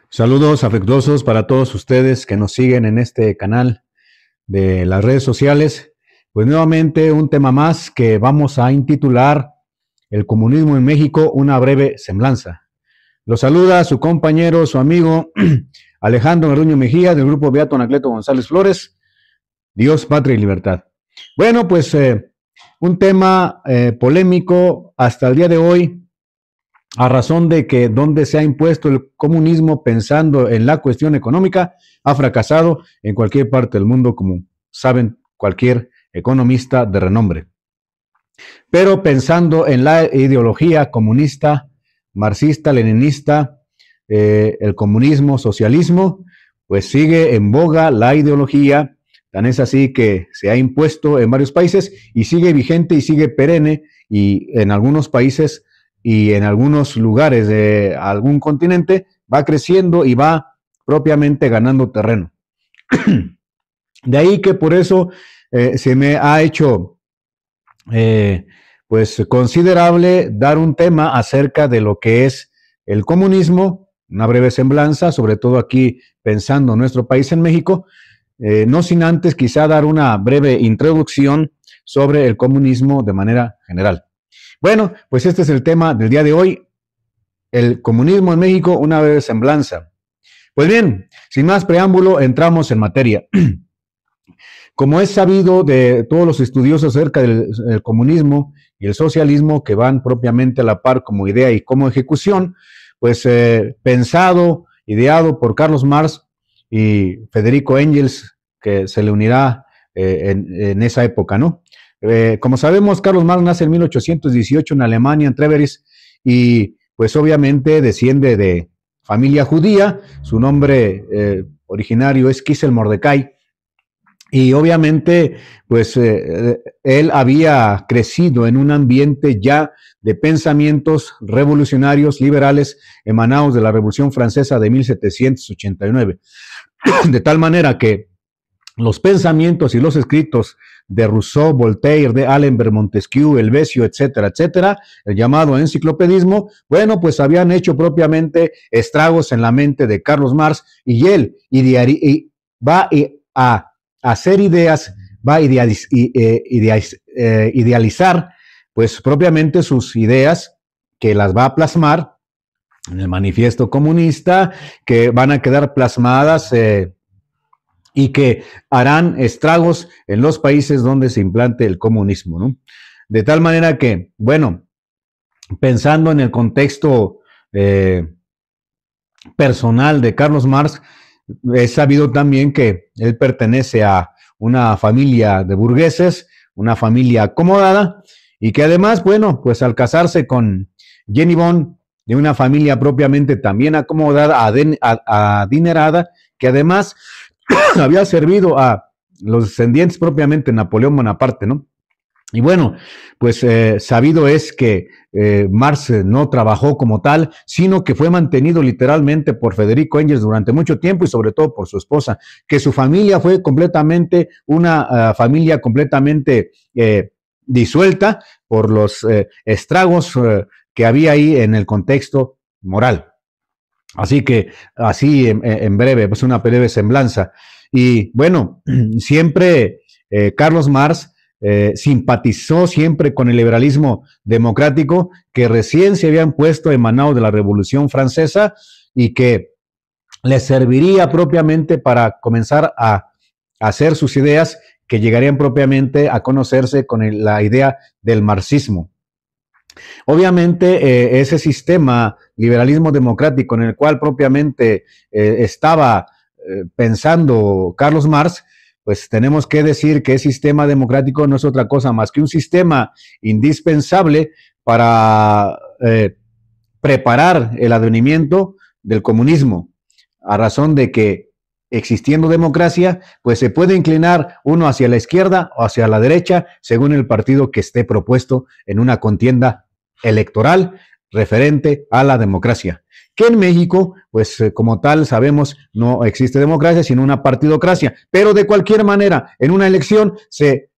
Saludos afectuosos para todos ustedes que nos siguen en este canal de las redes sociales. Pues nuevamente un tema más que vamos a intitular El comunismo en México, una breve semblanza. Lo saluda su compañero, su amigo Alejandro Garduño Mejía del grupo Beato Anacleto González Flores, Dios, Patria y Libertad. Bueno, pues un tema polémico hasta el día de hoy, a razón de que donde se ha impuesto el comunismo pensando en la cuestión económica, ha fracasado en cualquier parte del mundo, como saben cualquier economista de renombre. Pero pensando en la ideología comunista, marxista, leninista, el comunismo, socialismo, pues sigue en boga la ideología, tan es así que se ha impuesto en varios países y sigue vigente y sigue perenne, y en algunos países y en algunos lugares de algún continente va creciendo y va propiamente ganando terreno. De ahí que por eso se me ha hecho pues considerable dar un tema acerca de lo que es el comunismo, una breve semblanza, sobre todo aquí pensando en nuestro país, en México, no sin antes quizá dar una breve introducción sobre el comunismo de manera general. Bueno, pues este es el tema del día de hoy, el comunismo en México, una breve semblanza. Pues bien, sin más preámbulo, entramos en materia. Como es sabido de todos los estudiosos acerca del comunismo y el socialismo, que van propiamente a la par como idea y como ejecución, pues pensado, ideado por Carlos Marx y Federico Engels, que se le unirá en esa época, ¿no? Como sabemos, Carlos Marx nace en 1818 en Alemania, en Treveris, y pues obviamente desciende de familia judía. Su nombre originario es Kissel Mordecai, y obviamente pues él había crecido en un ambiente ya de pensamientos revolucionarios, liberales, emanados de la Revolución Francesa de 1789, de tal manera que los pensamientos y los escritos de Rousseau, Voltaire, de Alembert, Montesquieu, Helvesio, etcétera, etcétera, el llamado enciclopedismo, bueno, pues habían hecho propiamente estragos en la mente de Carlos Marx, y él va a hacer ideas, va a idealizar pues propiamente sus ideas, que las va a plasmar en el manifiesto comunista, que van a quedar plasmadas y que harán estragos en los países donde se implante el comunismo, ¿no? De tal manera que, bueno, pensando en el contexto personal de Carlos Marx, es sabido también que él pertenece a una familia de burgueses, una familia acomodada, y que además, bueno, pues al casarse con Jenny Bond, de una familia propiamente también acomodada, adinerada, que además había servido a los descendientes propiamente de Napoleón Bonaparte, ¿no? Y bueno, pues sabido es que Marx no trabajó como tal, sino que fue mantenido literalmente por Federico Engels durante mucho tiempo, y sobre todo por su esposa, que su familia fue completamente una familia completamente disuelta por los estragos que había ahí en el contexto moral. Así que, así en breve, pues una breve semblanza. Y bueno, siempre Carlos Marx simpatizó siempre con el liberalismo democrático, que recién se habían puesto emanado de la Revolución Francesa, y que le serviría propiamente para comenzar a hacer sus ideas, que llegarían propiamente a conocerse con la idea del marxismo. Obviamente ese sistema liberalismo democrático en el cual propiamente estaba pensando Carlos Marx, pues tenemos que decir que el sistema democrático no es otra cosa más que un sistema indispensable para preparar el advenimiento del comunismo, a razón de que existiendo democracia, pues se puede inclinar uno hacia la izquierda o hacia la derecha, según el partido que esté propuesto en una contienda electoral referente a la democracia. Que en México, pues como tal sabemos, no existe democracia, sino una partidocracia, pero de cualquier manera, en una elección se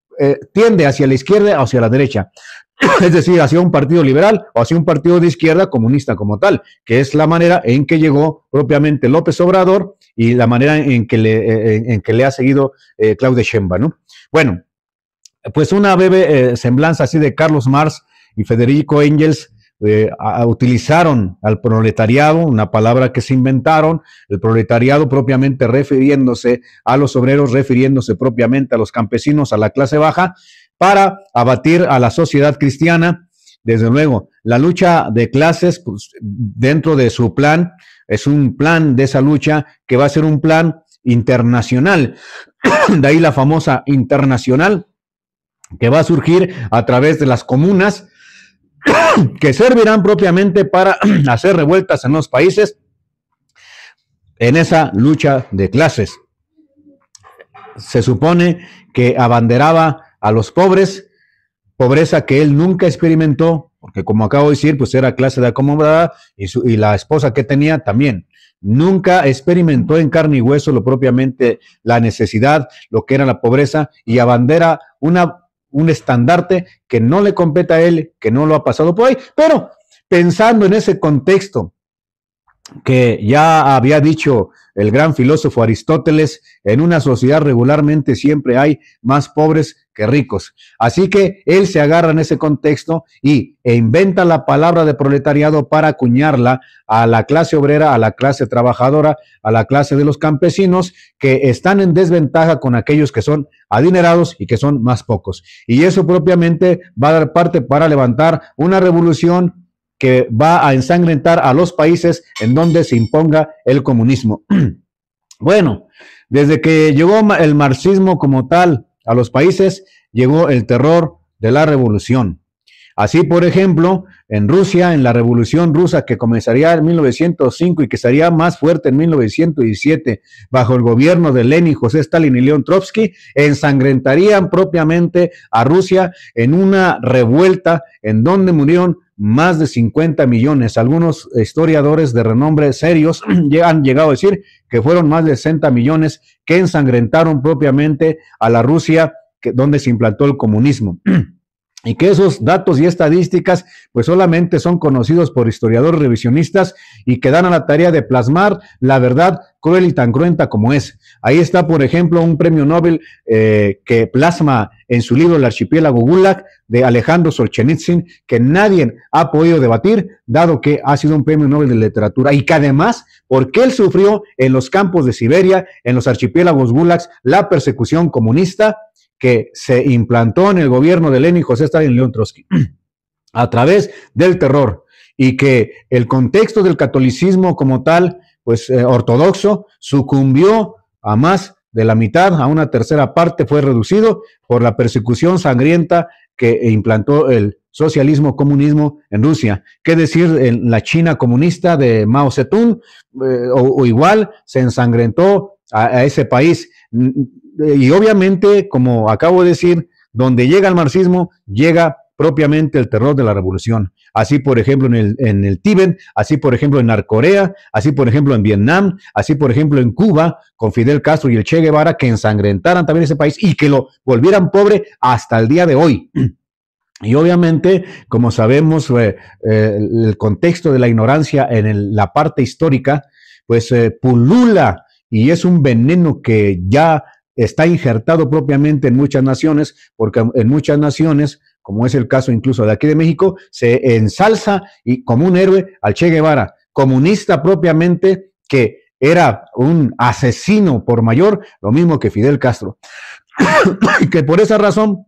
tiende hacia la izquierda o hacia la derecha. es decir, hacia un partido liberal o hacia un partido de izquierda comunista como tal, que es la manera en que llegó propiamente López Obrador y la manera en que le ha seguido Claudia Sheinbaum, ¿no? Bueno, pues una breve semblanza así de Carlos Marx y Federico Engels utilizaron al proletariado, una palabra que se inventaron, el proletariado propiamente refiriéndose a los obreros, refiriéndose propiamente a los campesinos, a la clase baja, para abatir a la sociedad cristiana. Desde luego, la lucha de clases, pues, dentro de su plan, es un plan de esa lucha que va a ser un plan internacional, de ahí la famosa internacional, que va a surgir a través de las comunas, que servirán propiamente para hacer revueltas en los países en esa lucha de clases. Se supone que abanderaba a los pobres, pobreza que él nunca experimentó, porque como acabo de decir, pues era clase de acomodada y la esposa que tenía también. Nunca experimentó en carne y hueso lo propiamente la necesidad, lo que era la pobreza, y abandera un estandarte que no le compete a él, que no lo ha pasado por ahí, pero pensando en ese contexto que ya había dicho el gran filósofo Aristóteles, en una sociedad regularmente siempre hay más pobres que ricos. Así que él se agarra en ese contexto e inventa la palabra de proletariado para acuñarla a la clase obrera, a la clase trabajadora, a la clase de los campesinos que están en desventaja con aquellos que son adinerados y que son más pocos. Y eso propiamente va a dar parte para levantar una revolución que va a ensangrentar a los países en donde se imponga el comunismo. Bueno, desde que llegó el marxismo como tal a los países, llegó el terror de la revolución. Así, por ejemplo, en Rusia, en la revolución rusa que comenzaría en 1905 y que sería más fuerte en 1917, bajo el gobierno de Lenin, José Stalin y León Trotsky, ensangrentarían propiamente a Rusia en una revuelta en donde murieron más de 50 millones. Algunos historiadores de renombre serios han llegado a decir que fueron más de 60 millones que ensangrentaron propiamente a la Rusia donde se implantó el comunismo. Y que esos datos y estadísticas pues solamente son conocidos por historiadores revisionistas y que dan a la tarea de plasmar la verdad cruel y tan cruenta como es. Ahí está, por ejemplo, un premio Nobel que plasma en su libro El archipiélago Gulag de Alejandro Solzhenitsyn, que nadie ha podido debatir, dado que ha sido un premio Nobel de literatura y que además, porque él sufrió en los campos de Siberia, en los archipiélagos Gulags, la persecución comunista que se implantó en el gobierno de Lenin, José Stalin y León Trotsky, a través del terror, y que el contexto del catolicismo como tal, pues ortodoxo, sucumbió a más de la mitad, a una tercera parte fue reducido por la persecución sangrienta que implantó el socialismo, comunismo en Rusia. ¿Qué decir en la China comunista de Mao Zedong? O igual se ensangrentó a ese país. Y obviamente, como acabo de decir, donde llega el marxismo, llega propiamente el terror de la revolución. Así, por ejemplo, en el Tíbet, así, por ejemplo, en Norcorea, así, por ejemplo, en Vietnam, así, por ejemplo, en Cuba, con Fidel Castro y el Che Guevara, que ensangrentaran también ese país y que lo volvieran pobre hasta el día de hoy. Y obviamente, como sabemos, el contexto de la ignorancia en la parte histórica, pues pulula y es un veneno que ya está injertado propiamente en muchas naciones, porque en muchas naciones, como es el caso incluso de aquí de México, se ensalza y como un héroe al Che Guevara, comunista propiamente, que era un asesino por mayor, lo mismo que Fidel Castro. Y que por esa razón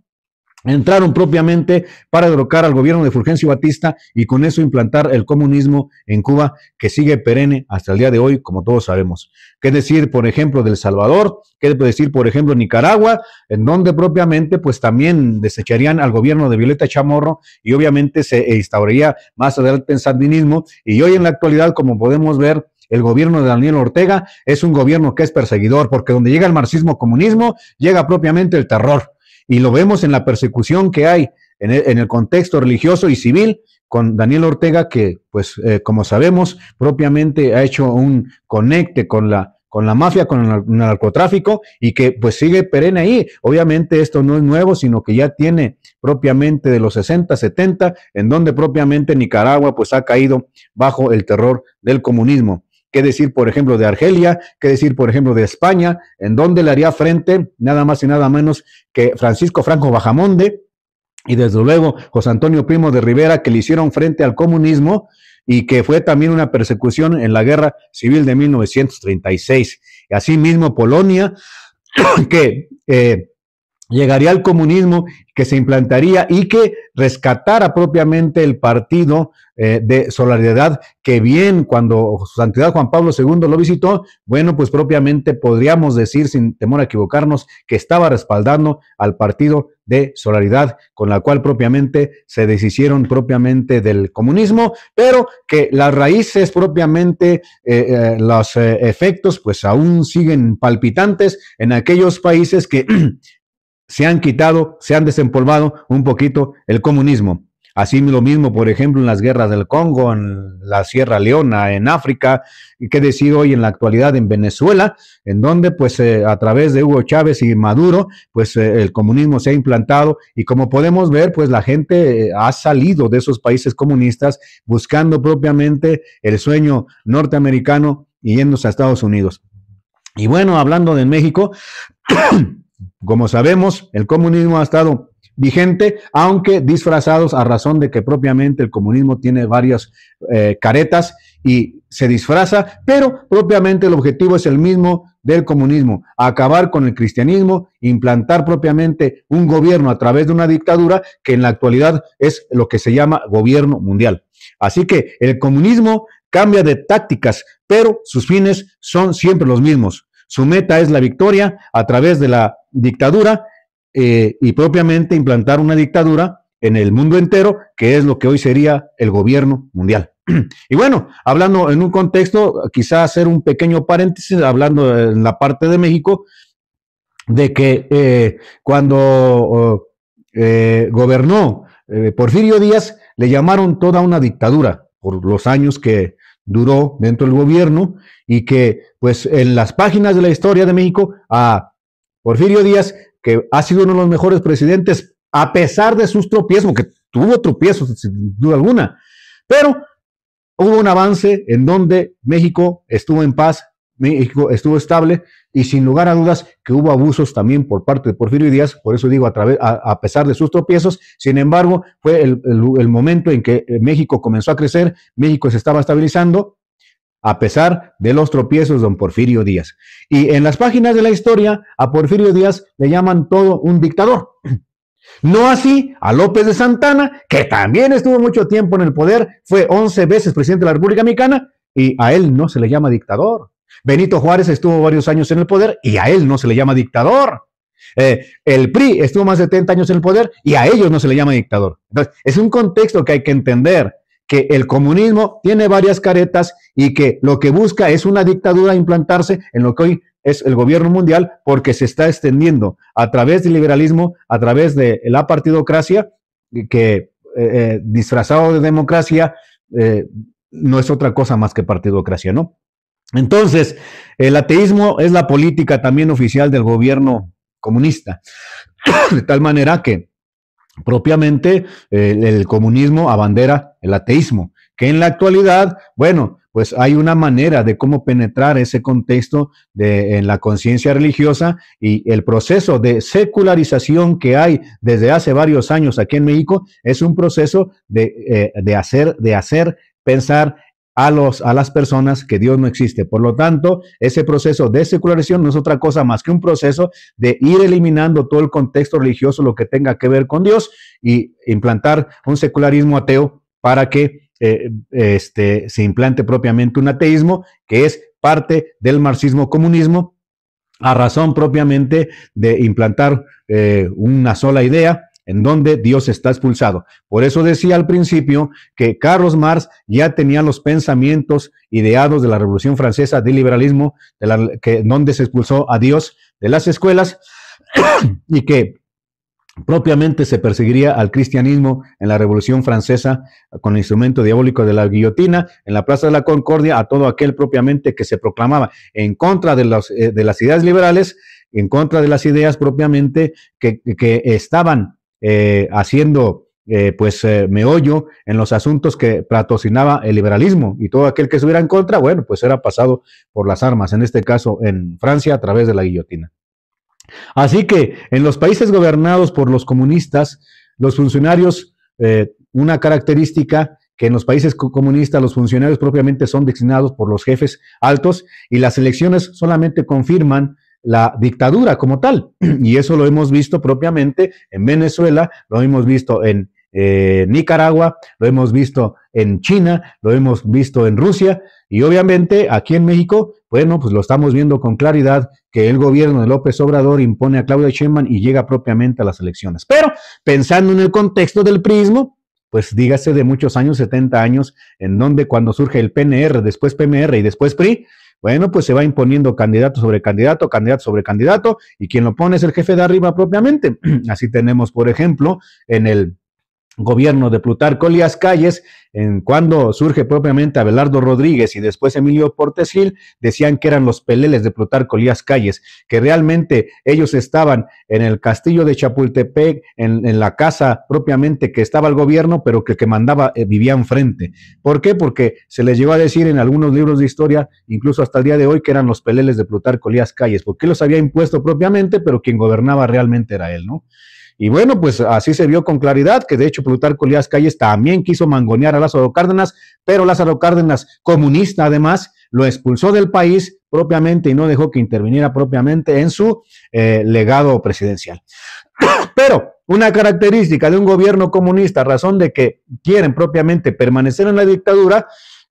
entraron propiamente para derrocar al gobierno de Fulgencio Batista y con eso implantar el comunismo en Cuba, que sigue perenne hasta el día de hoy, como todos sabemos. ¿Qué decir, por ejemplo, de El Salvador? ¿Qué decir, por ejemplo, Nicaragua? En donde propiamente, pues también desecharían al gobierno de Violeta Chamorro y obviamente se instauraría más adelante el sandinismo. Y hoy en la actualidad, como podemos ver, el gobierno de Daniel Ortega es un gobierno que es perseguidor, porque donde llega el marxismo-comunismo, llega propiamente el terror. Y lo vemos en la persecución que hay en el contexto religioso y civil con Daniel Ortega, que, pues, como sabemos, propiamente ha hecho un conecte con la con la mafia, con el narcotráfico, y que pues sigue perenne ahí. Obviamente esto no es nuevo, sino que ya tiene propiamente de los 60, 70, en donde propiamente Nicaragua pues ha caído bajo el terror del comunismo. ¿Qué decir, por ejemplo, de Argelia? ¿Qué decir, por ejemplo, de España? En donde le haría frente nada más y nada menos que Francisco Franco Bahamonde y desde luego José Antonio Primo de Rivera, que le hicieron frente al comunismo y que fue también una persecución en la Guerra Civil de 1936. Asimismo, Polonia, que llegaría al comunismo, que se implantaría y que rescatara propiamente el partido de Solidaridad, que bien cuando Su Santidad Juan Pablo II lo visitó, bueno, pues propiamente podríamos decir, sin temor a equivocarnos, que estaba respaldando al partido de Solidaridad, con la cual propiamente se deshicieron propiamente del comunismo, pero que las raíces propiamente, los efectos, pues aún siguen palpitantes en aquellos países que se han quitado, se han desempolvado un poquito el comunismo. Así lo mismo, por ejemplo, en las guerras del Congo, en la Sierra Leona, en África, y qué decir hoy en la actualidad en Venezuela, en donde pues a través de Hugo Chávez y Maduro, pues el comunismo se ha implantado y como podemos ver, pues la gente ha salido de esos países comunistas buscando propiamente el sueño norteamericano y yéndose a Estados Unidos. Y bueno, hablando de México, como sabemos, el comunismo ha estado vigente, aunque disfrazados a razón de que propiamente el comunismo tiene varias caretas y se disfraza, pero propiamente el objetivo es el mismo del comunismo, acabar con el cristianismo, implantar propiamente un gobierno a través de una dictadura que en la actualidad es lo que se llama gobierno mundial. Así que el comunismo cambia de tácticas, pero sus fines son siempre los mismos. Su meta es la victoria a través de la dictadura y propiamente implantar una dictadura en el mundo entero, que es lo que hoy sería el gobierno mundial. Y bueno, hablando en un contexto, quizá hacer un pequeño paréntesis, hablando en la parte de México, de que cuando gobernó Porfirio Díaz, le llamaron toda una dictadura por los años que duró dentro del gobierno y que pues en las páginas de la historia de México a Porfirio Díaz, que ha sido uno de los mejores presidentes a pesar de sus tropiezos, que tuvo tropiezos sin duda alguna, pero hubo un avance en donde México estuvo en paz, México estuvo estable y sin lugar a dudas que hubo abusos también por parte de Porfirio Díaz, por eso digo a pesar de sus tropiezos. Sin embargo, fue el momento en que México comenzó a crecer, México se estaba estabilizando a pesar de los tropiezos de don Porfirio Díaz. Y en las páginas de la historia a Porfirio Díaz le llaman todo un dictador. No así a López de Santana, que también estuvo mucho tiempo en el poder, fue 11 veces presidente de la República Mexicana y a él no se le llama dictador. Benito Juárez estuvo varios años en el poder y a él no se le llama dictador. El PRI estuvo más de 70 años en el poder y a ellos no se le llama dictador. Entonces, es un contexto que hay que entender, que el comunismo tiene varias caretas y que lo que busca es una dictadura implantarse en lo que hoy es el gobierno mundial, porque se está extendiendo a través del liberalismo, a través de la partidocracia, que disfrazado de democracia no es otra cosa más que partidocracia, ¿no? Entonces, el ateísmo es la política también oficial del gobierno comunista, de tal manera que propiamente el comunismo abandera el ateísmo, que en la actualidad, bueno, pues hay una manera de cómo penetrar ese contexto en la conciencia religiosa, y el proceso de secularización que hay desde hace varios años aquí en México es un proceso de hacer pensar a las personas que Dios no existe. Por lo tanto, ese proceso de secularización no es otra cosa más que un proceso de ir eliminando todo el contexto religioso, lo que tenga que ver con Dios, y implantar un secularismo ateo para que se implante propiamente un ateísmo que es parte del marxismo-comunismo, a razón propiamente de implantar una sola idea en donde Dios está expulsado. Por eso decía al principio que Carlos Marx ya tenía los pensamientos ideados de la Revolución Francesa del liberalismo, donde se expulsó a Dios de las escuelas y que propiamente se perseguiría al cristianismo en la Revolución Francesa con el instrumento diabólico de la guillotina, en la Plaza de la Concordia, a todo aquel propiamente que se proclamaba en contra de las ideas liberales, en contra de las ideas propiamente que estaban haciendo meollo en los asuntos que patrocinaba el liberalismo, y todo aquel que estuviera en contra, bueno, pues era pasado por las armas, en este caso en Francia a través de la guillotina. Así que en los países gobernados por los comunistas, los funcionarios, una característica que en los países comunistas los funcionarios propiamente son designados por los jefes altos, y las elecciones solamente confirman la dictadura como tal. Y eso lo hemos visto propiamente en Venezuela, lo hemos visto en Nicaragua, lo hemos visto en China, lo hemos visto en Rusia, y obviamente aquí en México, bueno, pues lo estamos viendo con claridad, que el gobierno de López Obrador impone a Claudia Sheinbaum y llega propiamente a las elecciones. Pero pensando en el contexto del prismo, pues dígase de muchos años, 70 años, en donde cuando surge el PNR, después PMR y después PRI, bueno, pues se va imponiendo candidato sobre candidato, candidato sobre candidato, y quien lo pone es el jefe de arriba propiamente. Así tenemos, por ejemplo, en el gobierno de Plutarco Elías Calles, en cuando surge propiamente Abelardo Rodríguez y después Emilio Portes Gil, decían que eran los peleles de Plutarco Elías Calles, que realmente ellos estaban en el castillo de Chapultepec, en la casa propiamente que estaba el gobierno, pero que el que mandaba vivía enfrente. ¿Por qué? Porque se les llegó a decir en algunos libros de historia, incluso hasta el día de hoy, que eran los peleles de Plutarco Elías Calles, porque él los había impuesto propiamente, pero quien gobernaba realmente era él, ¿no? Y bueno, pues así se vio con claridad, que de hecho Plutarco Elías Calles también quiso mangonear a Lázaro Cárdenas, pero Lázaro Cárdenas, comunista además, lo expulsó del país propiamente y no dejó que interviniera propiamente en su legado presidencial. Pero una característica de un gobierno comunista, a razón de que quieren propiamente permanecer en la dictadura,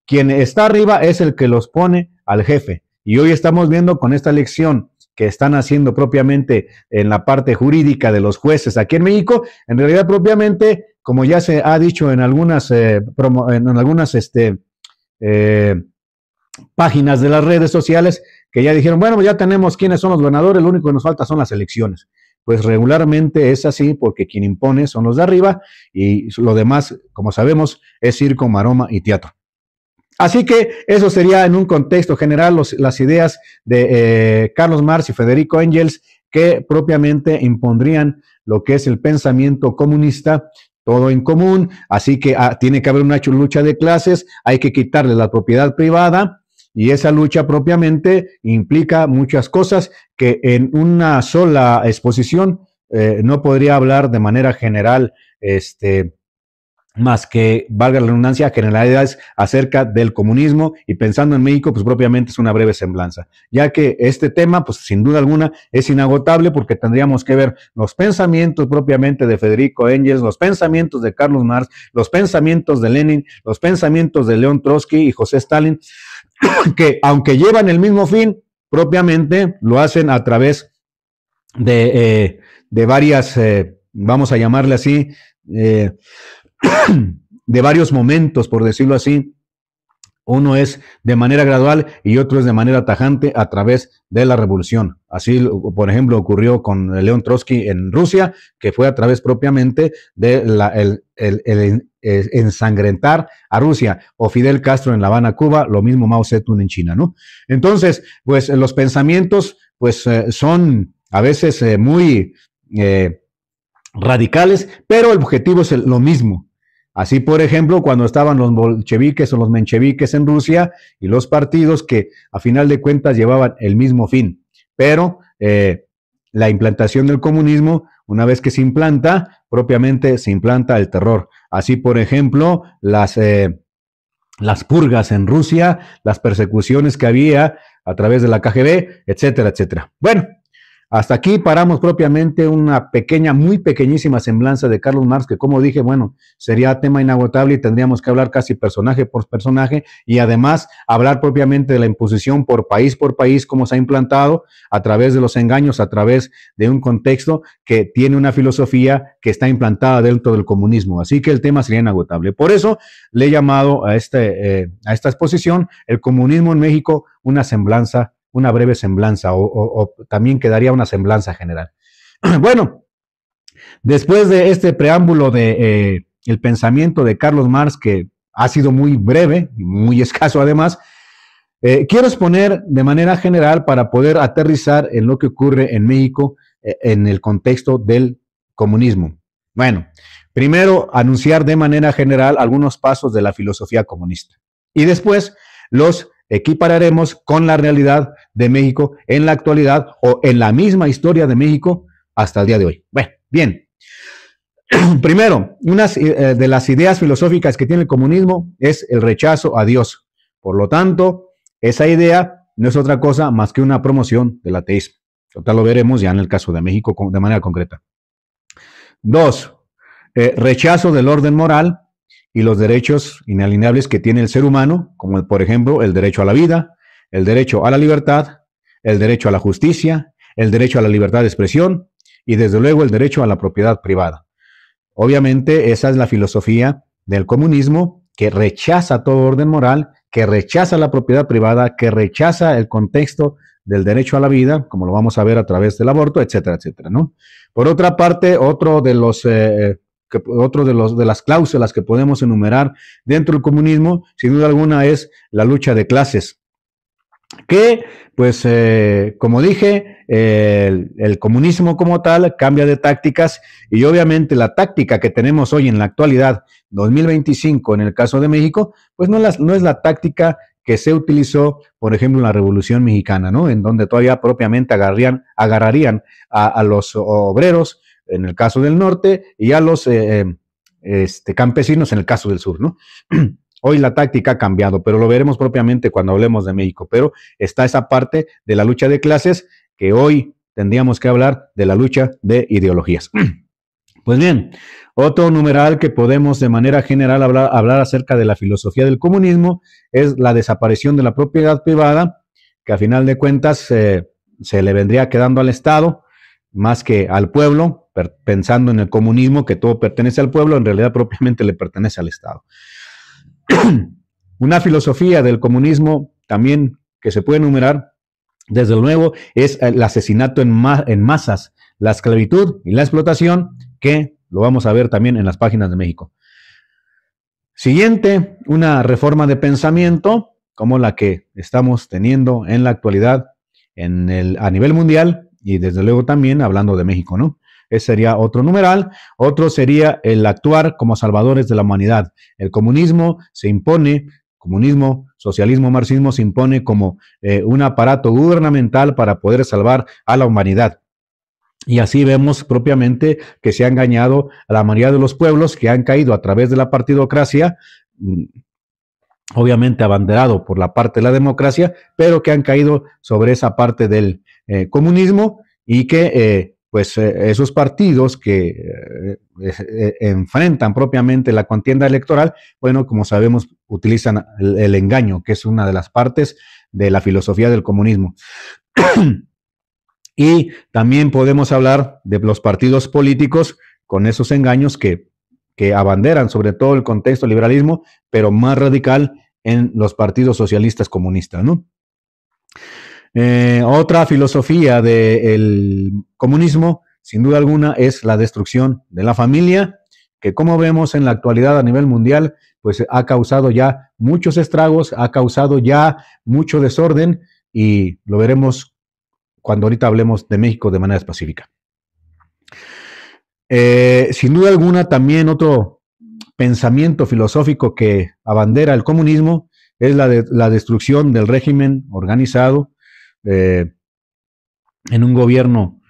quien está arriba es el que los pone al jefe. Y hoy estamos viendo con esta elección que están haciendo propiamente en la parte jurídica de los jueces aquí en México, en realidad propiamente, como ya se ha dicho en algunas, páginas de las redes sociales, que ya dijeron, bueno, ya tenemos quiénes son los gobernadores, lo único que nos falta son las elecciones. Pues regularmente es así, porque quien impone son los de arriba, y lo demás, como sabemos, es circo, maroma y teatro. Así que eso sería en un contexto general las ideas de Carlos Marx y Federico Engels, que propiamente impondrían lo que es el pensamiento comunista, todo en común. Así que tiene que haber una lucha de clases, hay que quitarle la propiedad privada, y esa lucha propiamente implica muchas cosas que en una sola exposición no podría hablar de manera general, más que, valga la redundancia, generalidades acerca del comunismo, y pensando en México, pues propiamente es una breve semblanza, ya que este tema, pues sin duda alguna, es inagotable, porque tendríamos que ver los pensamientos propiamente de Federico Engels, los pensamientos de Carlos Marx, los pensamientos de Lenin, los pensamientos de León Trotsky y José Stalin, que aunque llevan el mismo fin, propiamente lo hacen a través de varias, vamos a llamarle así, de varios momentos, por decirlo así. Uno es de manera gradual y otro es de manera tajante a través de la revolución. Así, por ejemplo, ocurrió con León Trotsky en Rusia, que fue a través propiamente de el ensangrentar a Rusia, o Fidel Castro en La Habana, Cuba, lo mismo Mao Zedong en China, ¿no? Entonces, pues los pensamientos pues son a veces muy radicales, pero el objetivo es lo mismo. Así, por ejemplo, cuando estaban los bolcheviques o los mencheviques en Rusia, y los partidos que a final de cuentas llevaban el mismo fin, pero la implantación del comunismo, una vez que se implanta, propiamente se implanta el terror. Así, por ejemplo, las purgas en Rusia, las persecuciones que había a través de la KGB, etcétera, etcétera. Bueno, hasta aquí paramos propiamente una pequeña, muy pequeñísima semblanza de Carlos Marx, que como dije, bueno, sería tema inagotable y tendríamos que hablar casi personaje por personaje, y además hablar propiamente de la imposición por país, cómo se ha implantado a través de los engaños, a través de un contexto que tiene una filosofía que está implantada dentro del comunismo. Así que el tema sería inagotable. Por eso le he llamado a esta exposición el comunismo en México, una semblanza, una breve semblanza, o también quedaría una semblanza general. Bueno, Después de este preámbulo de el pensamiento de Carlos Marx, que ha sido muy breve y muy escaso además, quiero exponer de manera general para poder aterrizar en lo que ocurre en México en el contexto del comunismo. Bueno, primero anunciar de manera general algunos pasos de la filosofía comunista y después los equipararemos con la realidad de México en la actualidad o en la misma historia de México hasta el día de hoy. Bueno, bien. Primero, una de las ideas filosóficas que tiene el comunismo es el rechazo a Dios. Por lo tanto, esa idea no es otra cosa más que una promoción del ateísmo. Total, lo veremos ya en el caso de México de manera concreta. Dos, rechazo del orden moral y los derechos inalienables que tiene el ser humano, como por ejemplo el derecho a la vida, el derecho a la libertad, el derecho a la justicia, el derecho a la libertad de expresión y desde luego el derecho a la propiedad privada. Obviamente esa es la filosofía del comunismo, que rechaza todo orden moral, que rechaza la propiedad privada, que rechaza el contexto del derecho a la vida, como lo vamos a ver a través del aborto, etcétera, etcétera, ¿no? Por otra parte, otro de las cláusulas que podemos enumerar dentro del comunismo, sin duda alguna, es la lucha de clases. Que, pues, como dije, el comunismo como tal cambia de tácticas y obviamente la táctica que tenemos hoy en la actualidad, 2025, en el caso de México, pues no es la táctica que se utilizó, por ejemplo, en la Revolución Mexicana, ¿no? En donde todavía propiamente agarrarían a los obreros, en el caso del norte, y a los campesinos, en el caso del sur, ¿no? Hoy la táctica ha cambiado, pero lo veremos propiamente cuando hablemos de México. Pero está esa parte de la lucha de clases que hoy tendríamos que hablar de la lucha de ideologías. Pues bien, otro numeral que podemos de manera general hablar acerca de la filosofía del comunismo es la desaparición de la propiedad privada, que a final de cuentas se le vendría quedando al Estado más que al pueblo, pensando en el comunismo, que todo pertenece al pueblo, en realidad propiamente le pertenece al Estado. Una filosofía del comunismo también que se puede enumerar, desde luego, es el asesinato en masas, la esclavitud y la explotación, que lo vamos a ver también en las páginas de México. Siguiente, una reforma de pensamiento, como la que estamos teniendo en la actualidad a nivel mundial y desde luego también hablando de México, ¿no? Ese sería otro numeral. Otro sería el actuar como salvadores de la humanidad. El comunismo se impone, comunismo, socialismo, marxismo se impone como un aparato gubernamental para poder salvar a la humanidad. Y así vemos propiamente que se ha engañado a la mayoría de los pueblos que han caído a través de la partidocracia, obviamente abanderado por la parte de la democracia, pero que han caído sobre esa parte del comunismo y que pues esos partidos que enfrentan propiamente la contienda electoral, bueno, como sabemos, utilizan el engaño, que es una de las partes de la filosofía del comunismo. Y también podemos hablar de los partidos políticos con esos engaños que abanderan sobre todo el contexto del liberalismo, pero más radical en los partidos socialistas comunistas, ¿no? Otra filosofía del comunismo, sin duda alguna, es la destrucción de la familia, que como vemos en la actualidad a nivel mundial, pues ha causado ya muchos estragos, ha causado ya mucho desorden y lo veremos cuando ahorita hablemos de México de manera específica. Sin duda alguna, también otro pensamiento filosófico que abandera el comunismo es la destrucción del régimen organizado en un gobierno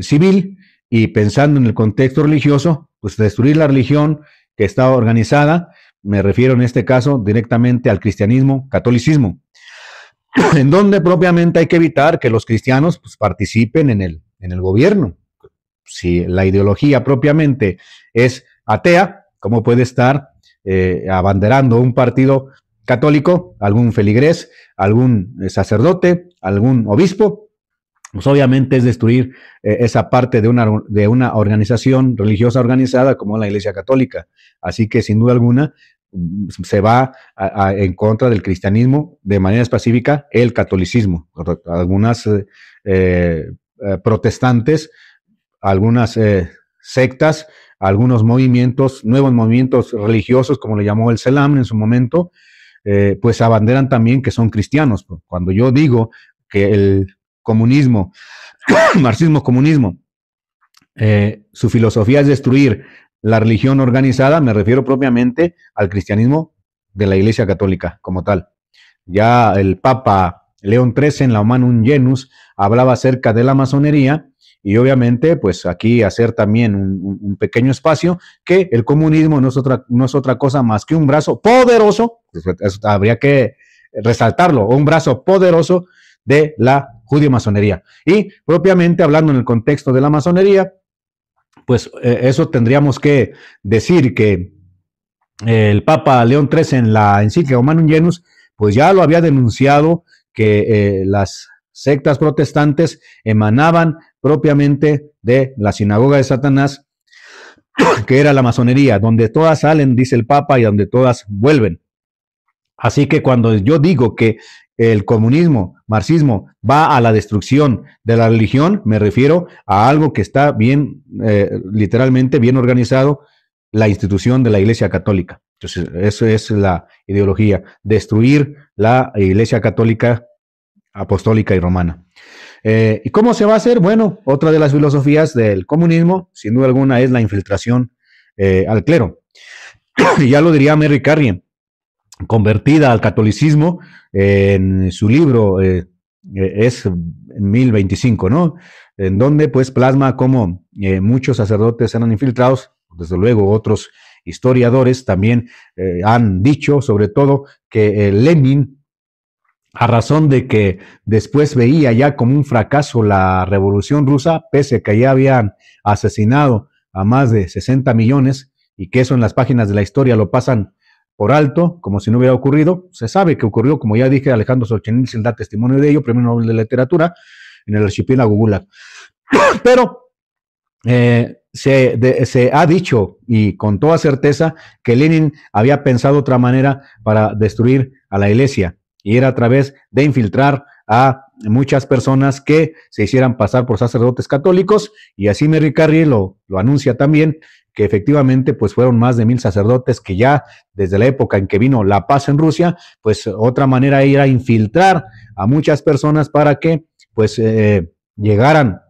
civil y pensando en el contexto religioso, pues destruir la religión que está organizada, me refiero en este caso directamente al cristianismo, catolicismo, en donde propiamente hay que evitar que los cristianos pues, participen en el gobierno. Si la ideología propiamente es atea, ¿cómo puede estar abanderando un partido católico, algún feligrés, algún sacerdote, algún obispo? Pues obviamente es destruir esa parte de una organización religiosa organizada como la Iglesia Católica. Así que sin duda alguna se va en contra del cristianismo, de manera específica el catolicismo. Algunas protestantes, algunas sectas, algunos movimientos, nuevos movimientos religiosos, como le llamó el Selam en su momento, pues abanderan también que son cristianos. Cuando yo digo que el comunismo, marxismo-comunismo, su filosofía es destruir la religión organizada, me refiero propiamente al cristianismo de la Iglesia Católica como tal. Ya el Papa León XIII en la Humanum Genus hablaba acerca de la masonería, y obviamente pues aquí hacer también un pequeño espacio, que el comunismo no es otra cosa más que un brazo poderoso, pues, habría que resaltarlo, un brazo poderoso de la judío-masonería. Y propiamente hablando en el contexto de la masonería, pues eso tendríamos que decir que el Papa León XIII en la encíclica Humanum Genus, pues ya lo había denunciado, que las sectas protestantes emanaban propiamente de la sinagoga de Satanás, que era la masonería, donde todas salen, dice el Papa, y donde todas vuelven. Así que cuando yo digo que el comunismo, marxismo, va a la destrucción de la religión, me refiero a algo que está bien, literalmente bien organizado, la institución de la Iglesia Católica. Entonces, eso es la ideología, destruir la Iglesia Católica, apostólica y romana. ¿Y cómo se va a hacer? Bueno, otra de las filosofías del comunismo, sin duda alguna, es la infiltración al clero. Y ya lo diría Mary Carey, convertida al catolicismo, en su libro es 1025, ¿no? En donde pues plasma cómo muchos sacerdotes eran infiltrados. Desde luego otros historiadores también han dicho, sobre todo, que Lenin, a razón de que después veía ya como un fracaso la Revolución Rusa, pese a que ya habían asesinado a más de 60 millones, y que eso en las páginas de la historia lo pasan por alto, como si no hubiera ocurrido. Se sabe que ocurrió, como ya dije, Alejandro Solzhenitsyn da testimonio de ello, Premio Nobel de Literatura, en el archipiélago Gulag. Pero se ha dicho, y con toda certeza, que Lenin había pensado otra manera para destruir a la Iglesia, y era a través de infiltrar a muchas personas que se hicieran pasar por sacerdotes católicos, y así Mary Carey lo anuncia también, que efectivamente pues fueron más de 1000 sacerdotes que ya desde la época en que vino la paz en Rusia, pues otra manera era infiltrar a muchas personas para que pues llegaran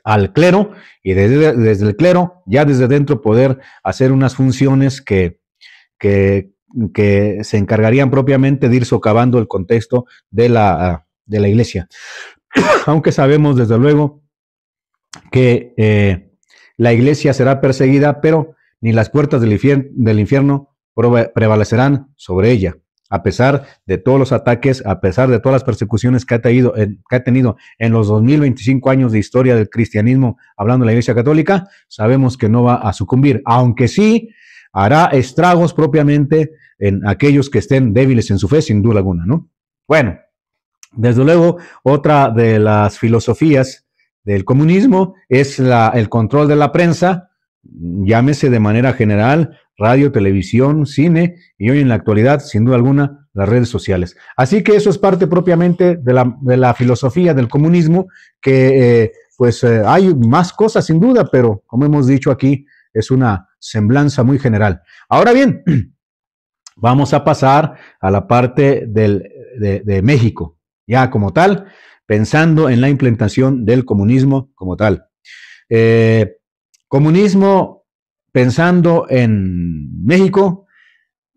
al clero, y desde el clero, ya desde dentro, poder hacer unas funciones que se encargarían propiamente de ir socavando el contexto de la Iglesia. Aunque sabemos desde luego que la Iglesia será perseguida, pero ni las puertas del infierno prevalecerán sobre ella, a pesar de todos los ataques, a pesar de todas las persecuciones que ha tenido en los 2025 años de historia del cristianismo, hablando de la Iglesia Católica. Sabemos que no va a sucumbir, aunque sí hará estragos propiamente en aquellos que estén débiles en su fe, sin duda alguna, ¿no? Bueno, desde luego, otra de las filosofías del comunismo es el control de la prensa, llámese de manera general radio, televisión, cine, y hoy en la actualidad, sin duda alguna, las redes sociales. Así que eso es parte propiamente de la filosofía del comunismo, que hay más cosas sin duda, pero como hemos dicho aquí, es una semblanza muy general. Ahora bien, vamos a pasar a la parte de México, ya como tal, pensando en la implementación del comunismo como tal. Comunismo pensando en México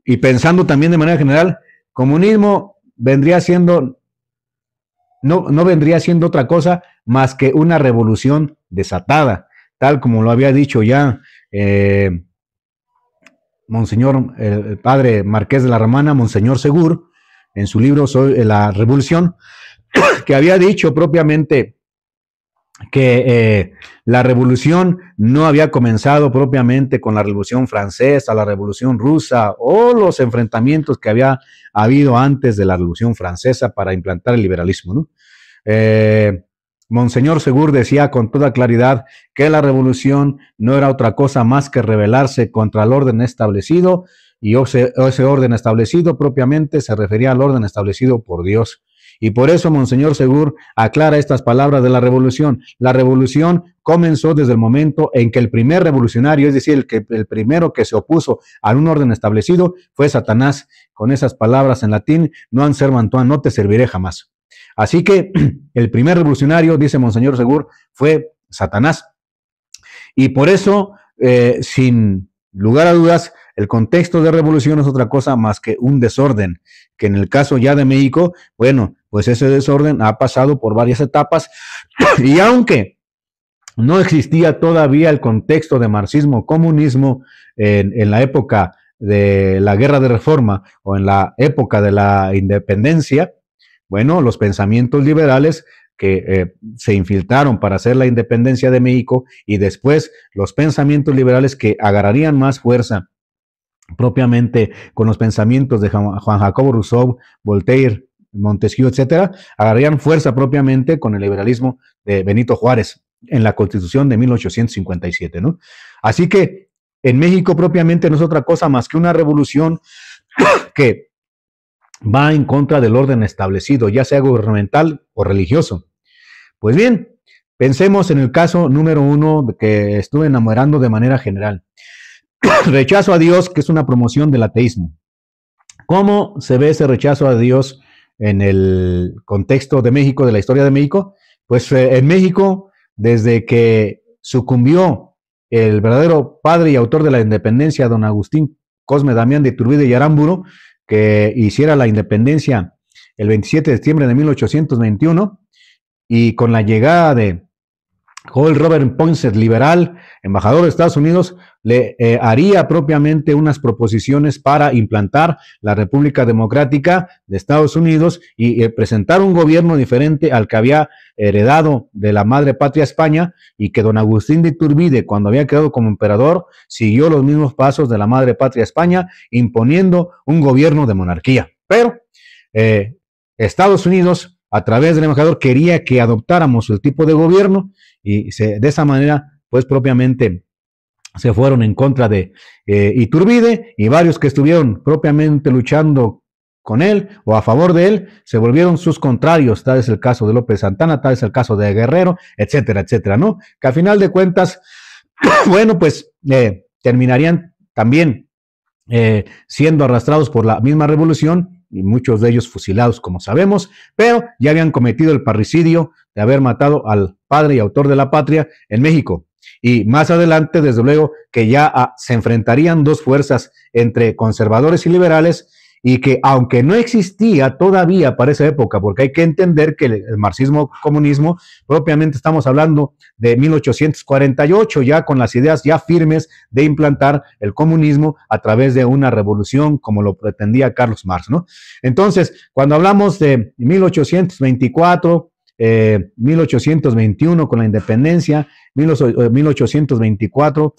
y pensando también de manera general, comunismo vendría siendo, no vendría siendo otra cosa más que una revolución desatada, tal como lo había dicho ya Monseñor, el padre Marqués de la Romana, Monseñor Segur, en su libro La Revolución, que había dicho propiamente que la revolución no había comenzado propiamente con la Revolución Francesa, la Revolución Rusa o los enfrentamientos que había habido antes de la Revolución Francesa para implantar el liberalismo, ¿no? Monseñor Segur decía con toda claridad que la revolución no era otra cosa más que rebelarse contra el orden establecido, y ese orden establecido propiamente se refería al orden establecido por Dios. Y por eso Monseñor Segur aclara estas palabras de la revolución. La revolución comenzó desde el momento en que el primer revolucionario, es decir, el primero que se opuso a un orden establecido, fue Satanás, con esas palabras en latín, non servant tuam, no te serviré jamás. Así que el primer revolucionario, dice Monseñor Segur, fue Satanás. Y por eso, sin lugar a dudas, el contexto de revolución es otra cosa más que un desorden, que en el caso ya de México, bueno, pues ese desorden ha pasado por varias etapas, y aunque no existía todavía el contexto de marxismo-comunismo en la época de la Guerra de Reforma o en la época de la independencia, bueno, los pensamientos liberales que se infiltraron para hacer la independencia de México y después los pensamientos liberales que agarrarían más fuerza propiamente con los pensamientos de Juan Jacobo Rousseau, Voltaire, Montesquieu, etcétera, agarrarían fuerza propiamente con el liberalismo de Benito Juárez en la Constitución de 1857, ¿no? Así que en México propiamente no es otra cosa más que una revolución que va en contra del orden establecido, ya sea gubernamental o religioso. Pues bien, pensemos en el caso número 1 que estuve enamorando de manera general. Rechazo a Dios, que es una promoción del ateísmo. ¿Cómo se ve ese rechazo a Dios en el contexto de México, de la historia de México? Pues en México, desde que sucumbió el verdadero padre y autor de la independencia, don Agustín Cosme Damián de Iturbide y Aramburu, que hiciera la independencia el 27 de septiembre de 1821, y con la llegada de Joel Robert Poinsett, liberal, embajador de Estados Unidos, le haría propiamente unas proposiciones para implantar la República Democrática de Estados Unidos y presentar un gobierno diferente al que había heredado de la madre patria España, y que don Agustín de Iturbide, cuando había quedado como emperador, siguió los mismos pasos de la madre patria España, imponiendo un gobierno de monarquía. Pero Estados Unidos, a través del embajador, quería que adoptáramos el tipo de gobierno, y de esa manera, pues propiamente se fueron en contra de Iturbide, y varios que estuvieron propiamente luchando con él o a favor de él se volvieron sus contrarios. Tal es el caso de López Santana, tal es el caso de Guerrero, etcétera, etcétera, ¿no? Que a final de cuentas, bueno, pues terminarían también siendo arrastrados por la misma revolución, y muchos de ellos fusilados, como sabemos, pero ya habían cometido el parricidio de haber matado al padre y autor de la patria en México. Y más adelante, desde luego, que ya se enfrentarían dos fuerzas entre conservadores y liberales, y que aunque no existía todavía para esa época, porque hay que entender que el marxismo-comunismo, propiamente estamos hablando de 1848, ya con las ideas ya firmes de implantar el comunismo a través de una revolución como lo pretendía Carlos Marx, ¿no? Entonces, cuando hablamos de 1824, 1821 con la independencia, 1824,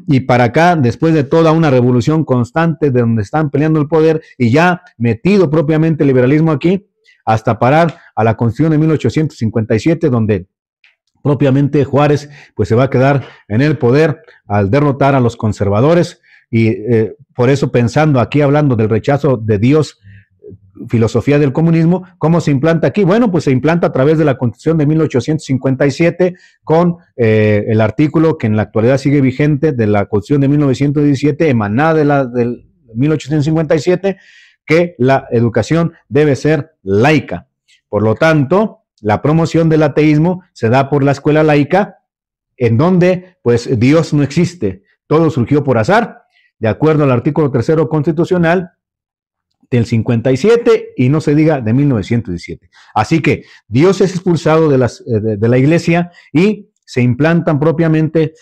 y para acá, después de toda una revolución constante de donde están peleando el poder y ya metido propiamente el liberalismo aquí, hasta parar a la Constitución de 1857, donde propiamente Juárez pues se va a quedar en el poder al derrotar a los conservadores. Y por eso, pensando aquí, hablando del rechazo de Dios, filosofía del comunismo, ¿cómo se implanta aquí? Bueno, pues se implanta a través de la Constitución de 1857 con el artículo que en la actualidad sigue vigente de la Constitución de 1917, emanada del 1857, que la educación debe ser laica. Por lo tanto, la promoción del ateísmo se da por la escuela laica, en donde pues Dios no existe, todo surgió por azar, de acuerdo al artículo 3 constitucional del 57, y no se diga de 1917. Así que Dios es expulsado de la iglesia y se implantan propiamente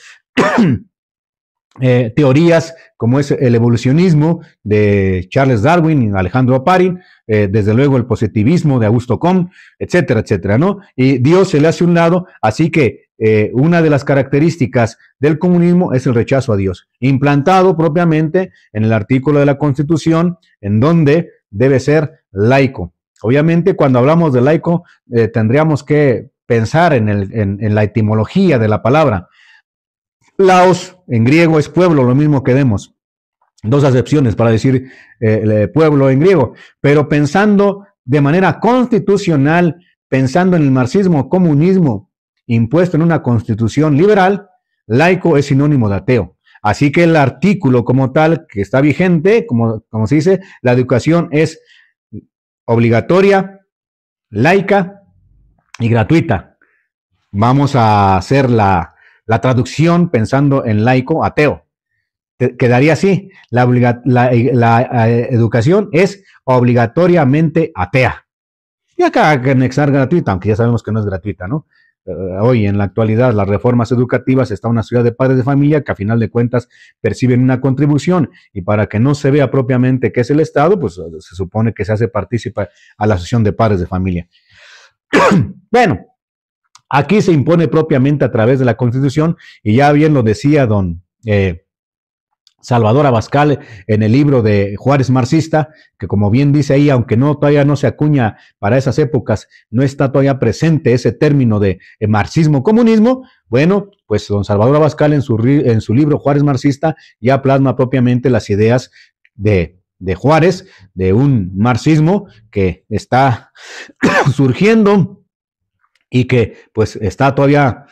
teorías como es el evolucionismo de Charles Darwin y Alejandro Oparin, desde luego el positivismo de Augusto Comte, etcétera, etcétera, ¿no? Y Dios se le hace a un lado, así que una de las características del comunismo es el rechazo a Dios, implantado propiamente en el artículo de la Constitución, en donde debe ser laico. Obviamente, cuando hablamos de laico, tendríamos que pensar en la etimología de la palabra. Laos, en griego, es pueblo, lo mismo que demos. Dos acepciones para decir pueblo en griego, pero pensando de manera constitucional, pensando en el marxismo, comunismo, impuesto en una constitución liberal, laico es sinónimo de ateo. Así que el artículo como tal que está vigente, como se dice, la educación es obligatoria, laica y gratuita. Vamos a hacer la traducción pensando en laico, ateo. Quedaría así, la educación es obligatoriamente atea. Y acá hay que anexar gratuita, aunque ya sabemos que no es gratuita, ¿no? Hoy, en la actualidad, las reformas educativas está una ciudad de padres de familia que a final de cuentas perciben una contribución, y para que no se vea propiamente qué es el Estado, pues se supone que se hace partícipe a la asociación de padres de familia. Bueno, aquí se impone propiamente a través de la Constitución, y ya bien lo decía don Salvador Abascal en el libro de Juárez Marxista, que como bien dice ahí, aunque todavía no se acuña para esas épocas, no está todavía presente ese término de marxismo-comunismo. Bueno, pues don Salvador Abascal en su libro Juárez Marxista ya plasma propiamente las ideas de Juárez, de un marxismo que está surgiendo y que pues está todavía,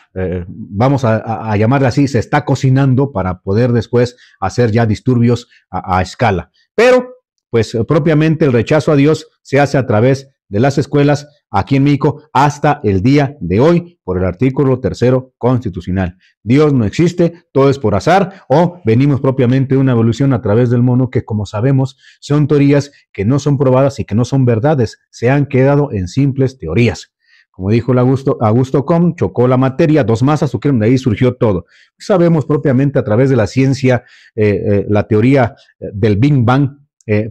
vamos a llamarle así, se está cocinando para poder después hacer ya disturbios a escala. Pero pues propiamente el rechazo a Dios se hace a través de las escuelas aquí en México hasta el día de hoy por el artículo 3 constitucional. Dios no existe, todo es por azar, o venimos propiamente de una evolución a través del mono, que como sabemos son teorías que no son probadas y que no son verdades, se han quedado en simples teorías. Como dijo el Augusto Comte, chocó la materia, dos masas, de ahí surgió todo. Sabemos propiamente a través de la ciencia, la teoría del Big Bang,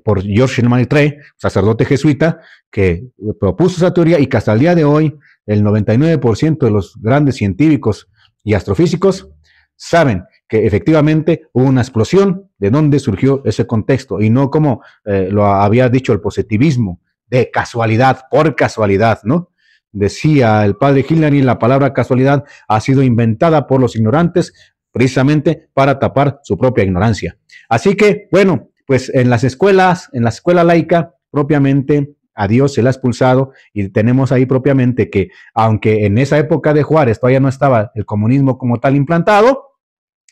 por Georges Lemaitre, sacerdote jesuita, que propuso esa teoría, y que hasta el día de hoy el 99% de los grandes científicos y astrofísicos saben que efectivamente hubo una explosión de donde surgió ese contexto, y no como lo había dicho el positivismo, de casualidad, por casualidad, ¿no? Decía el padre Hillary, la palabra casualidad ha sido inventada por los ignorantes precisamente para tapar su propia ignorancia. Así que, bueno, pues en las escuelas, en la escuela laica, propiamente a Dios se le ha expulsado, y tenemos ahí propiamente que, aunque en esa época de Juárez todavía no estaba el comunismo como tal implantado,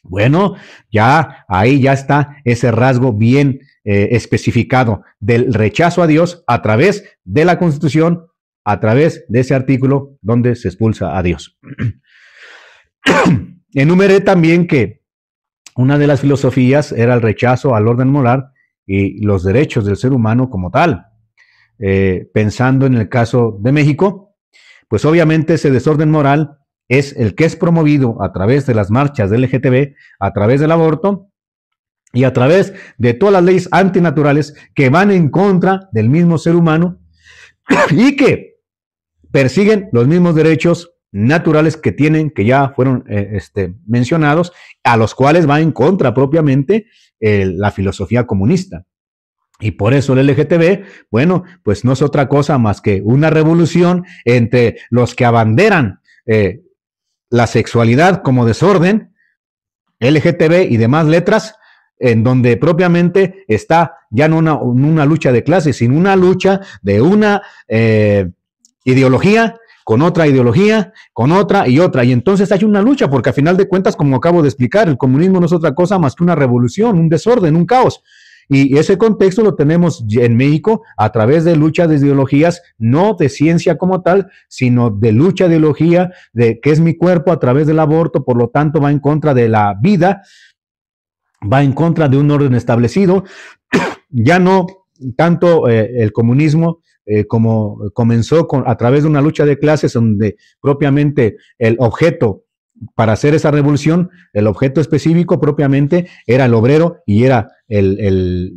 bueno, ya ahí ya está ese rasgo bien especificado del rechazo a Dios a través de la Constitución, a través de ese artículo donde se expulsa a Dios. Enumeré también que una de las filosofías era el rechazo al orden moral y los derechos del ser humano como tal. Pensando en el caso de México, pues obviamente ese desorden moral es el que es promovido a través de las marchas del LGTB, a través del aborto y a través de todas las leyes antinaturales que van en contra del mismo ser humano y que persiguen los mismos derechos naturales que tienen, que ya fueron mencionados, a los cuales va en contra propiamente la filosofía comunista. Y por eso el LGTB, bueno, pues no es otra cosa más que una revolución entre los que abanderan la sexualidad como desorden, LGTB y demás letras, en donde propiamente está ya no una lucha de clases, sino una lucha de una ideología con otra ideología, con otra y otra, y entonces hay una lucha, porque a final de cuentas, como acabo de explicar, el comunismo no es otra cosa más que una revolución, un desorden, un caos, y ese contexto lo tenemos en México a través de lucha de ideologías, no de ciencia como tal, sino de lucha de ideología, de qué es mi cuerpo a través del aborto, por lo tanto va en contra de la vida, va en contra de un orden establecido, ya no tanto el comunismo, como comenzó a través de una lucha de clases donde propiamente el objeto para hacer esa revolución, el objeto específico propiamente era el obrero y era el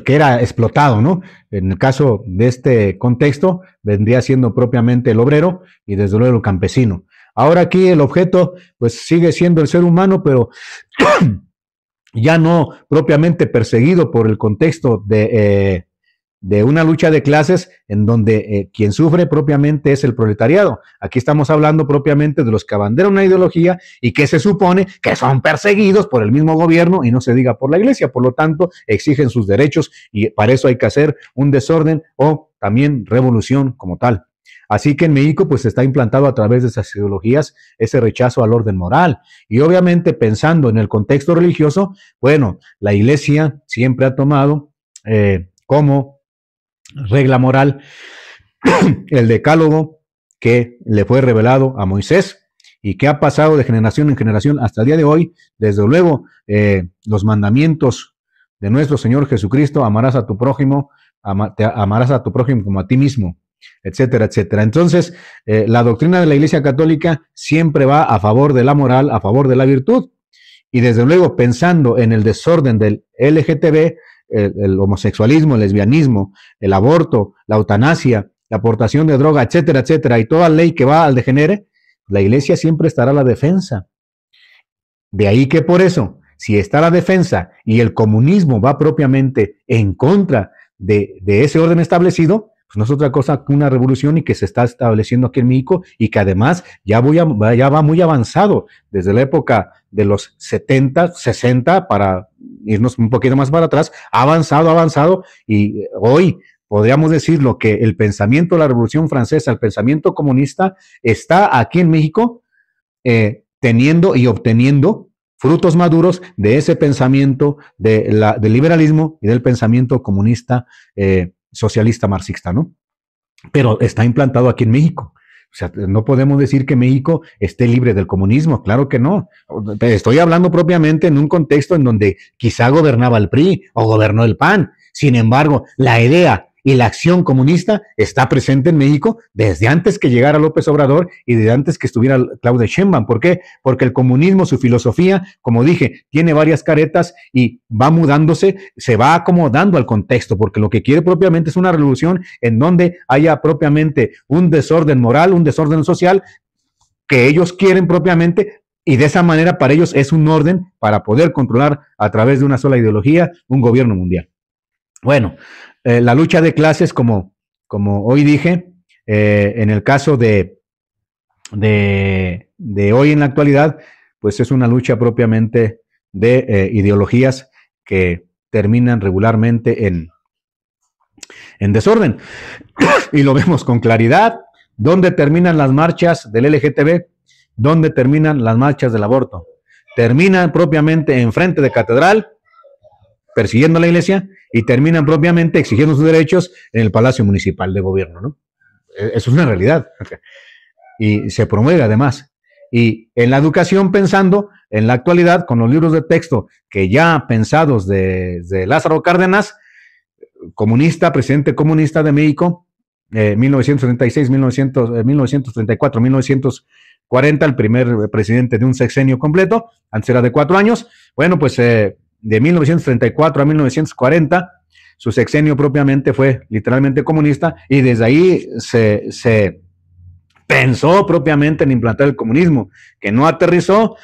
que era explotado, ¿no? En el caso de este contexto vendría siendo propiamente el obrero y desde luego el campesino. Ahora aquí el objeto pues sigue siendo el ser humano, pero ya no propiamente perseguido por el contexto de una lucha de clases en donde quien sufre propiamente es el proletariado. Aquí estamos hablando propiamente de los que abanderan una ideología y que se supone que son perseguidos por el mismo gobierno y no se diga por la iglesia, por lo tanto exigen sus derechos y para eso hay que hacer un desorden o también revolución como tal. Así que en México pues está implantado a través de esas ideologías ese rechazo al orden moral. Y obviamente pensando en el contexto religioso, bueno, la Iglesia siempre ha tomado como regla moral el decálogo que le fue revelado a Moisés y que ha pasado de generación en generación hasta el día de hoy. Desde luego, los mandamientos de nuestro Señor Jesucristo: amarás a tu prójimo, amarás a tu prójimo como a ti mismo, etcétera, etcétera. Entonces, la doctrina de la Iglesia Católica siempre va a favor de la moral, a favor de la virtud, y desde luego pensando en el desorden del LGTB, el homosexualismo, el lesbianismo, el aborto, la eutanasia, la aportación de droga, etcétera, etcétera, y toda ley que va al degenere, la Iglesia siempre estará a la defensa. De ahí que por eso, si está la defensa y el comunismo va propiamente en contra de ese orden establecido, pues no es otra cosa que una revolución y que se está estableciendo aquí en México y que además ya va muy avanzado desde la época de los 70, 60, para irnos un poquito más para atrás, ha avanzado y hoy podríamos decirlo que el pensamiento de la Revolución Francesa, el pensamiento comunista, está aquí en México teniendo y obteniendo frutos maduros de ese pensamiento del liberalismo y del pensamiento comunista socialista marxista, ¿no? Pero está implantado aquí en México. O sea, no podemos decir que México esté libre del comunismo, claro que no. Estoy hablando propiamente en un contexto en donde quizá gobernaba el PRI o gobernó el PAN. Sin embargo, la idea y la acción comunista está presente en México desde antes que llegara López Obrador y desde antes que estuviera Claudia Sheinbaum. ¿Por qué? Porque el comunismo, su filosofía, como dije, tiene varias caretas y va mudándose, se va acomodando al contexto, porque lo que quiere propiamente es una revolución en donde haya propiamente un desorden moral, un desorden social que ellos quieren propiamente, y de esa manera para ellos es un orden para poder controlar a través de una sola ideología un gobierno mundial. Bueno, la lucha de clases, como hoy dije, en el caso de hoy en la actualidad, pues es una lucha propiamente de ideologías que terminan regularmente en desorden. Y lo vemos con claridad. ¿Dónde terminan las marchas del LGTB? ¿Dónde terminan las marchas del aborto? Terminan propiamente enfrente de catedral, persiguiendo a la iglesia, y terminan propiamente exigiendo sus derechos en el Palacio Municipal de Gobierno, ¿no? Eso es una realidad. Y se promueve además. Y en la educación, pensando en la actualidad, con los libros de texto que ya pensados de Lázaro Cárdenas, comunista, presidente comunista de México, 1936, 1934, 1940, el primer presidente de un sexenio completo, antes era de 4 años. Bueno, pues de 1934 a 1940, su sexenio propiamente fue literalmente comunista, y desde ahí se pensó propiamente en implantar el comunismo, que no aterrizó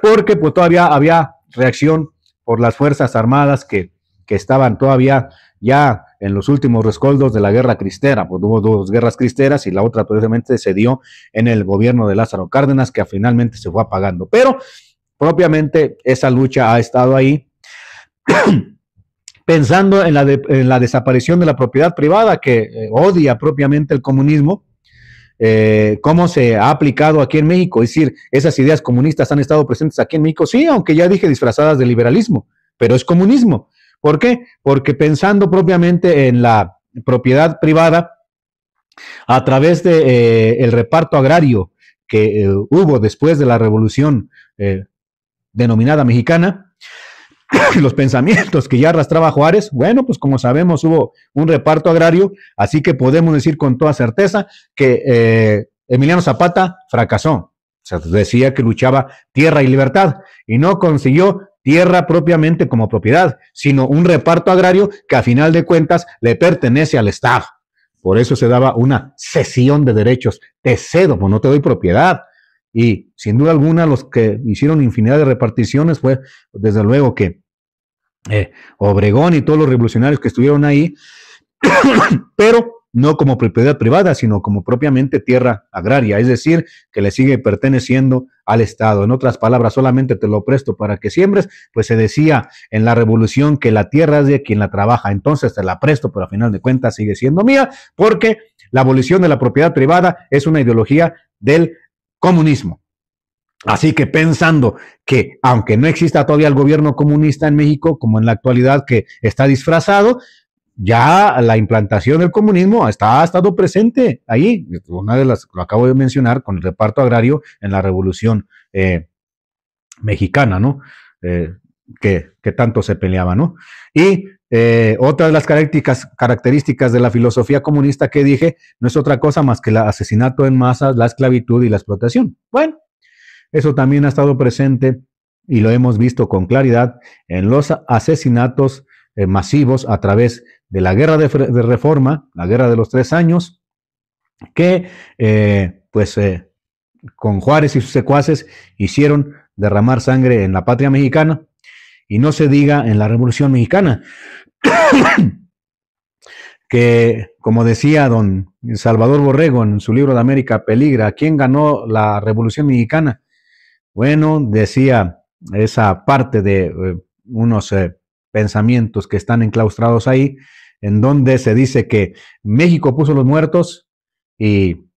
porque pues todavía había reacción por las Fuerzas Armadas que estaban todavía ya en los últimos rescoldos de la guerra cristera. Pues hubo 2 guerras cristeras y la otra precisamente se dio en el gobierno de Lázaro Cárdenas, que finalmente se fue apagando. Pero propiamente esa lucha ha estado ahí. Pensando en la desaparición de la propiedad privada, que odia propiamente el comunismo, cómo se ha aplicado aquí en México. Es decir, esas ideas comunistas han estado presentes aquí en México, sí, aunque ya dije disfrazadas de liberalismo, pero es comunismo. ¿Por qué? Porque pensando propiamente en la propiedad privada, a través de el reparto agrario que hubo después de la revolución denominada mexicana, los pensamientos que ya arrastraba Juárez, bueno, pues como sabemos hubo un reparto agrario, así que podemos decir con toda certeza que Emiliano Zapata fracasó. O sea, decía que luchaba tierra y libertad y no consiguió tierra propiamente como propiedad, sino un reparto agrario que a final de cuentas le pertenece al Estado. Por eso se daba una cesión de derechos. Te cedo, pues no te doy propiedad. Y sin duda alguna los que hicieron infinidad de reparticiones fue desde luego que Obregón y todos los revolucionarios que estuvieron ahí, pero no como propiedad privada, sino como propiamente tierra agraria, es decir, que le sigue perteneciendo al Estado. En otras palabras, solamente te lo presto para que siembres, pues se decía en la revolución que la tierra es de quien la trabaja, entonces te la presto, pero a final de cuentas sigue siendo mía, porque la abolición de la propiedad privada es una ideología del comunismo. Así que pensando que, aunque no exista todavía el gobierno comunista en México, como en la actualidad que está disfrazado, ya la implantación del comunismo ha estado presente ahí. Una de las, lo acabo de mencionar, con el reparto agrario en la Revolución Mexicana, ¿no? Que tanto se peleaba, ¿no? Y otra de las características de la filosofía comunista que dije no es otra cosa más que el asesinato en masa, la esclavitud y la explotación. Bueno, eso también ha estado presente y lo hemos visto con claridad en los asesinatos masivos a través de la guerra de reforma, la guerra de los 3 años, que con Juárez y sus secuaces hicieron derramar sangre en la patria mexicana, y no se diga en la Revolución Mexicana, que, como decía don Salvador Borrego en su libro de América Peligra, ¿quién ganó la Revolución Mexicana? Bueno, decía esa parte de unos pensamientos que están enclaustrados ahí, en donde se dice que México puso los muertos y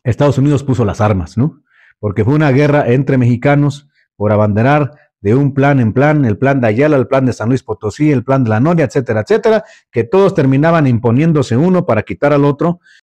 Estados Unidos puso las armas, ¿no? Porque fue una guerra entre mexicanos por abanderar de un plan en plan, el plan de Ayala, el plan de San Luis Potosí, el plan de la Noria, etcétera, etcétera, que todos terminaban imponiéndose uno para quitar al otro,